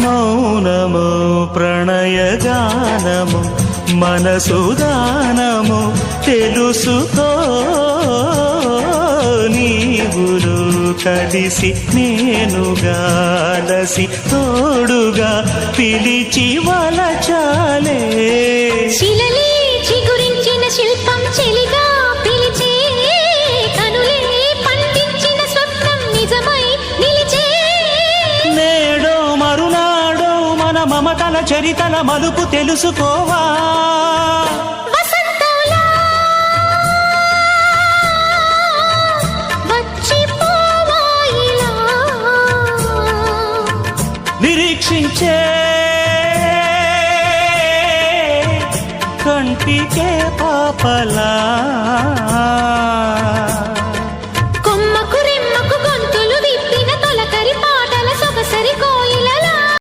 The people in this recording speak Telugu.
మౌనము ప్రణయగానము మనసుదానము తెలుసుకో నీవులు కలిసి నేనుగాలసి తోడుగా పిలిచి వలచాలే శిలలే చిగురించిన శిల్పం చెలిగా పిలిచే కనులే పండించిన స్వప్నం నిజమై నిలిచే నేడో మరునాడో మన మమతల చరితల మలుపు తెలుసుకోవా వసంతంలా వచ్చిపోవా ఇలా నిరీక్షించే కంటికే పాపలా కొమ్మకు రెమ్మకు గొంతులు విప్పిన తొలకరి పాటల సొగసరి